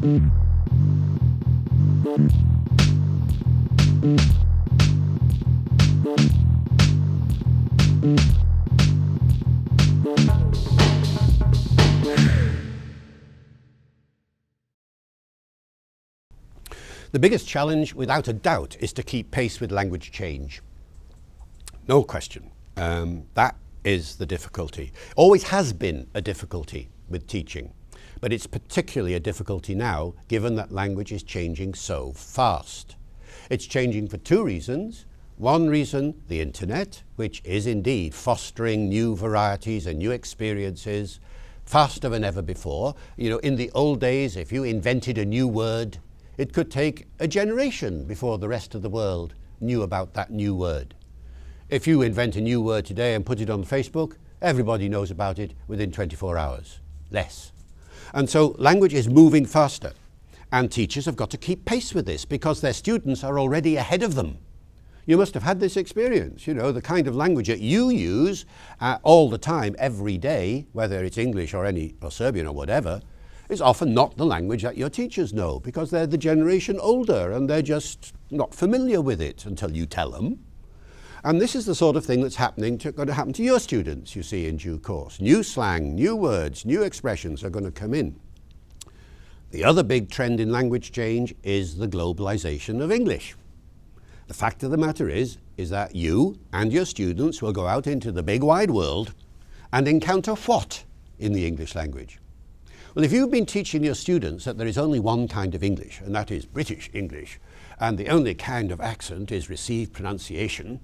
The biggest challenge, without a doubt, is to keep pace with language change. No question. That is the difficulty. Always has been a difficulty with teaching, but it's particularly a difficulty now, given that language is changing so fast. It's changing for two reasons. One reason, the internet, which is indeed fostering new varieties and new experiences faster than ever before. You know, in the old days, if you invented a new word, it could take a generation before the rest of the world knew about that new word. If you invent a new word today and put it on Facebook, everybody knows about it within 24 hours, less. And so language is moving faster, and teachers have got to keep pace with this because their students are already ahead of them. You must have had this experience, you know, the kind of language that you use all the time, every day, whether it's English or Serbian or whatever, is often not the language that your teachers know because they're the generation older and they're just not familiar with it until you tell them. And this is the sort of thing that's going to happen to your students, you see, in due course. New slang, new words, new expressions are going to come in. The other big trend in language change is the globalization of English. The fact of the matter is that you and your students will go out into the big wide world and encounter what in the English language? Well, if you've been teaching your students that there is only one kind of English, and that is British English, and the only kind of accent is received pronunciation,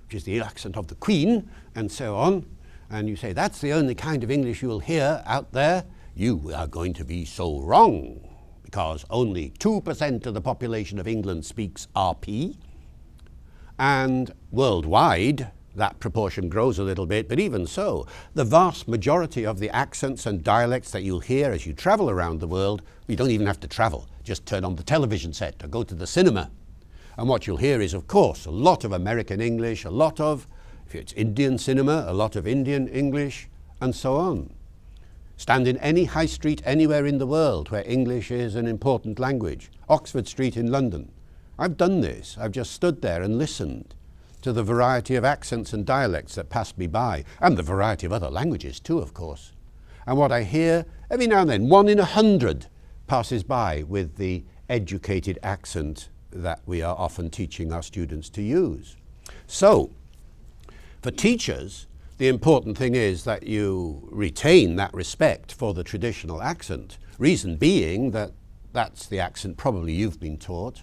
which is the accent of the Queen, and so on, and you say that's the only kind of English you will hear out there, you are going to be so wrong, because only 2% of the population of England speaks RP, and worldwide, that proportion grows a little bit, but even so, the vast majority of the accents and dialects that you'll hear as you travel around the world, you don't even have to travel, just turn on the television set or go to the cinema. And what you'll hear is, of course, a lot of American English, a lot of, if it's Indian cinema, a lot of Indian English, and so on. Stand in any high street anywhere in the world where English is an important language. Oxford Street in London. I've done this. I've just stood there and listened to the variety of accents and dialects that pass me by, and the variety of other languages too, of course. And what I hear, every now and then, 1 in 100 passes by with the educated accent that we are often teaching our students to use. So, for teachers, the important thing is that you retain that respect for the traditional accent. Reason being that that's the accent probably you've been taught.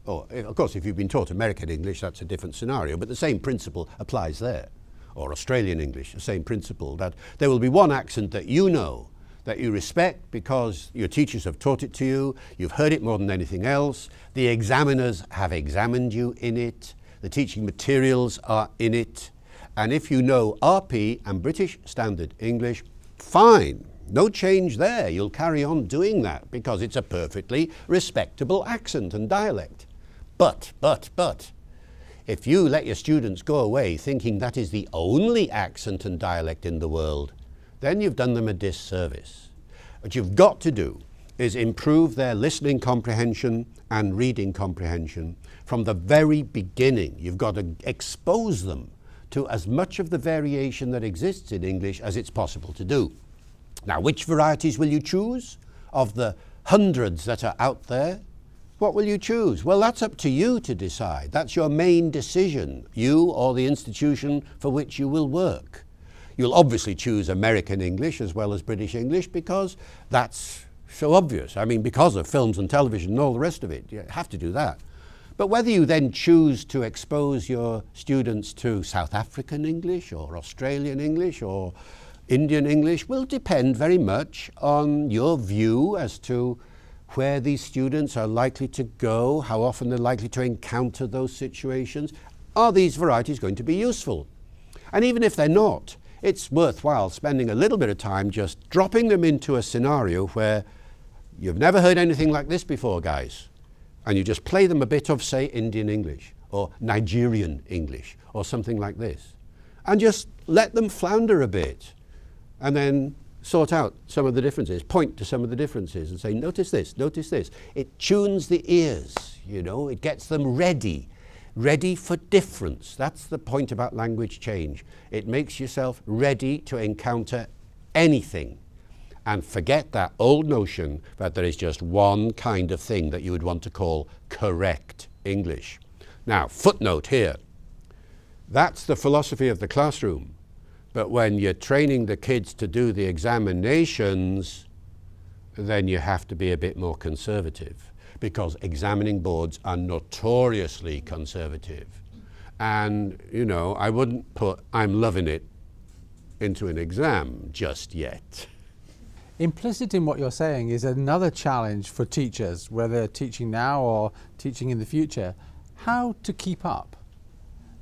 Or, of course, if you've been taught American English, that's a different scenario, but the same principle applies there. Or Australian English, the same principle, that there will be one accent that you know, that you respect because your teachers have taught it to you, you've heard it more than anything else, the examiners have examined you in it, the teaching materials are in it, and if you know RP and British Standard English, fine. No change there. You'll carry on doing that because it's a perfectly respectable accent and dialect. But, if you let your students go away thinking that is the only accent and dialect in the world, then you've done them a disservice. What you've got to do is improve their listening comprehension and reading comprehension from the very beginning. You've got to expose them to as much of the variation that exists in English as it's possible to do. Now, which varieties will you choose? Of the hundreds that are out there, what will you choose? Well, that's up to you to decide. That's your main decision, you or the institution for which you will work. You'll obviously choose American English as well as British English because that's so obvious. I mean, because of films and television and all the rest of it, you have to do that. But whether you then choose to expose your students to South African English or Australian English or Indian English will depend very much on your view as to where these students are likely to go, how often they're likely to encounter those situations. Are these varieties going to be useful? And even if they're not, it's worthwhile spending a little bit of time just dropping them into a scenario where you've never heard anything like this before, guys, and you just play them a bit of, say, Indian English or Nigerian English or something like this, and just let them flounder a bit, and then sort out some of the differences, point to some of the differences and say, notice this, notice this. It tunes the ears, you know, it gets them ready for difference. That's the point about language change. It makes yourself ready to encounter anything. And forget that old notion that there is just one kind of thing that you would want to call correct English. Now, footnote here. That's the philosophy of the classroom. But when you're training the kids to do the examinations, then you have to be a bit more conservative, because examining boards are notoriously conservative. And, you know, I wouldn't put "I'm loving it" into an exam just yet. Implicit in what you're saying is another challenge for teachers, whether teaching now or teaching in the future, how to keep up.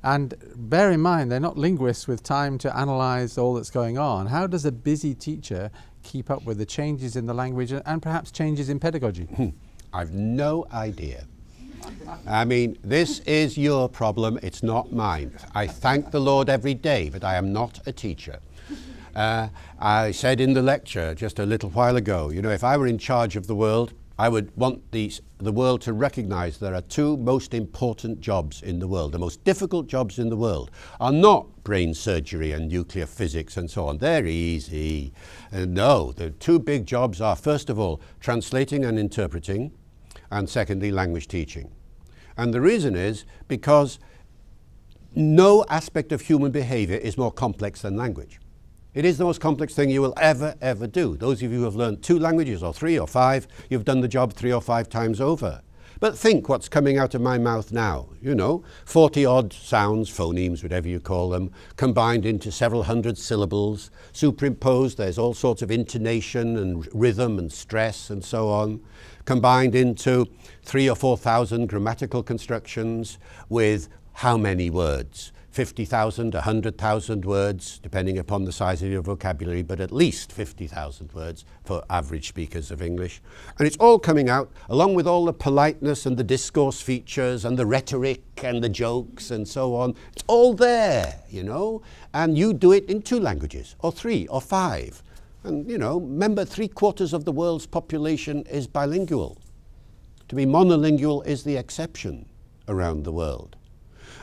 And bear in mind, they're not linguists with time to analyse all that's going on. How does a busy teacher keep up with the changes in the language and perhaps changes in pedagogy? I've no idea. I mean, this is your problem, it's not mine. I thank the Lord every day that I am not a teacher. I said in the lecture just a little while ago, you know, if I were in charge of the world, I would want the world to recognize there are two most important jobs in the world. The most difficult jobs in the world are not brain surgery and nuclear physics and so on. They're easy. No, the two big jobs are, first of all, translating and interpreting, and secondly, language teaching. And the reason is because no aspect of human behavior is more complex than language. It is the most complex thing you will ever do. Those of you who have learned 2 languages or 3 or 5, you've done the job 3 or 5 times over. But think what's coming out of my mouth now, you know, 40 odd sounds, phonemes, whatever you call them, combined into several hundred syllables, superimposed, there's all sorts of intonation and rhythm and stress and so on, combined into 3,000 or 4,000 grammatical constructions with how many words? 50,000, 100,000 words, depending upon the size of your vocabulary, but at least 50,000 words for average speakers of English. And it's all coming out, along with all the politeness and the discourse features and the rhetoric and the jokes and so on. It's all there, you know, and you do it in 2 languages, or 3, or 5. And, you know, remember, 3/4 of the world's population is bilingual. To be monolingual is the exception around the world.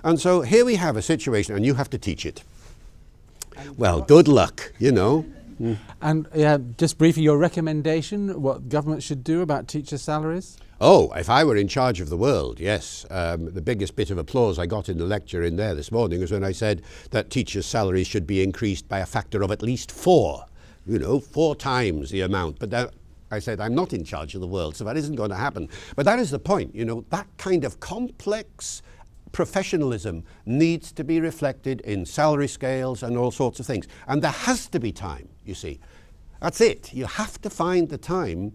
And so here we have a situation, and you have to teach it. Well, good luck, you know. And just briefly, your recommendation, what government should do about teacher salaries? Oh, if I were in charge of the world, yes. The biggest bit of applause I got in the lecture in there this morning was when I said that teachers' salaries should be increased by a factor of at least 4. You know, 4 times the amount. But that, I said, I'm not in charge of the world, so that isn't going to happen. But that is the point, you know, that kind of complex professionalism needs to be reflected in salary scales and all sorts of things. And there has to be time, you see. That's it. You have to find the time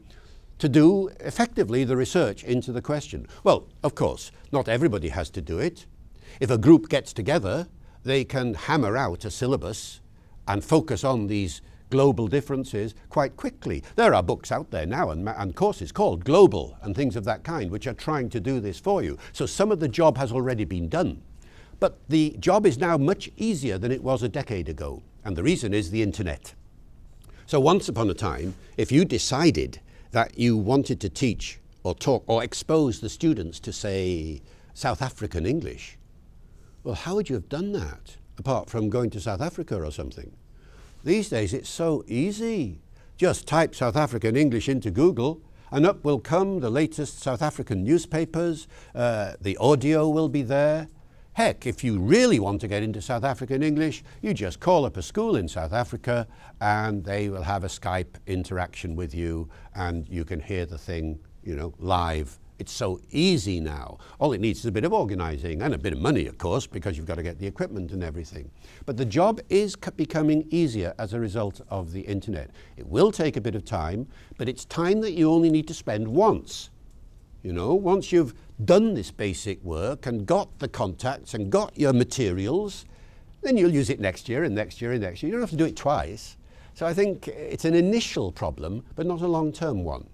to do effectively the research into the question. Well, of course, not everybody has to do it. If a group gets together, they can hammer out a syllabus and focus on these global differences quite quickly. There are books out there now and courses called Global and things of that kind which are trying to do this for you. So some of the job has already been done. But the job is now much easier than it was a decade ago. And the reason is the internet. So once upon a time, if you decided that you wanted to teach or talk or expose the students to, say, South African English, well, how would you have done that apart from going to South Africa or something? These days it's so easy. Just type South African English into Google and up will come the latest South African newspapers, the audio will be there. Heck, if you really want to get into South African English, you just call up a school in South Africa and they will have a Skype interaction with you and you can hear the thing, you know, live. It's so easy now. All it needs is a bit of organizing and a bit of money, of course, because you've got to get the equipment and everything. But the job is becoming easier as a result of the internet. It will take a bit of time, but it's time that you only need to spend once. You know, once you've done this basic work and got the contacts and got your materials, then you'll use it next year and next year and next year. You don't have to do it twice. So I think it's an initial problem, but not a long-term one.